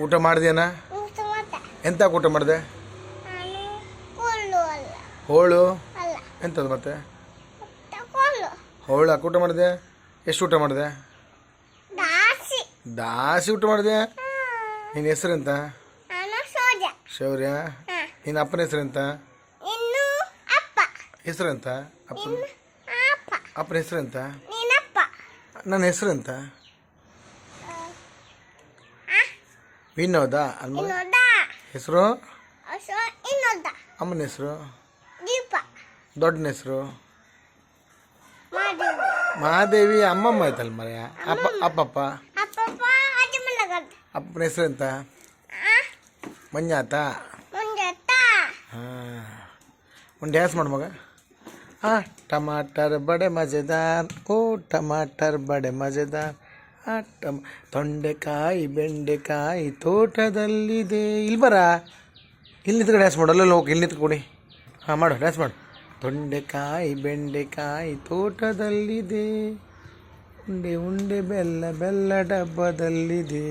ಊಟ ಮಾಡಿದೆನಾ? ಎಂತ ಊಟ ಮಾಡಿದೆ? ಹೋಳು ಎಂಥದ್ದು ಮತ್ತೆ? ಹೋಳು ಊಟ ಮಾಡಿದೆ. ಎಷ್ಟು ಊಟ ಮಾಡಿದೆ? ದಾಸಿ ಊಟ ಮಾಡಿದೆ. ನಿನ್ನ ಹೆಸರೆಂತ? ಶೌರ್ಯ. ನಿನ್ನ ಅಪ್ಪನ ಹೆಸರೆಂತ? ಹೆಸರೆಂತ? ಅಪ್ಪನ ಹೆಸರೆಂತ? ನನ್ನ ಹೆಸರೆಂತ? ವಿನೋದ ಅಲ್ಮ ಹೆಸರು? ಅಮ್ಮನ ಹೆಸರು? ದೊಡ್ಡನ ಹೆಸರು? ಮಹಾದೇವಿ. ಅಮ್ಮಮ್ಮ ಆಯ್ತಲ್ಲ ಮರೆಯ. ಅಪ್ಪಪ್ಪ ಅಪ್ಪನ ಹೆಸರೆಂತ? ಮಂಜಾತ. ಹಾಂ, ಒಂದು ಡ್ಯಾನ್ಸ್ ಮಾಡು ಮಗ. ಟಮಾಟರ್ ಬಡೆ ಮಜೆದಾರ್, ಓ ಟಮಾಟರ್ ಬಡೆ ಮಜೆದಾರ್. ತೊಂಡೆಕಾಯಿ ಬೆಂಡೆಕಾಯಿ ತೋಟದಲ್ಲಿದೆ. ಇಲ್ಲಿ ಬರ, ಇಲ್ಲಿ ನಿಂತ್ಕೊಂಡು ಡ್ಯಾನ್ಸ್ ಮಾಡು. ಅಲ್ಲೆಲ್ಲ ಹೋಗಿ ಇಲ್ಲಿ ನಿಂತ್ಕೊಡಿ. ಹಾಂ ಮಾಡು, ಡ್ಯಾನ್ಸ್ ಮಾಡು. ತೊಂಡೆಕಾಯಿ ಬೆಂಡೆಕಾಯಿ ತೋಟದಲ್ಲಿದೆ, ಉಂಡೆ ಉಂಡೆ ಬೆಲ್ಲ ಬೆಲ್ಲ ಡಬ್ಬದಲ್ಲಿದೆ.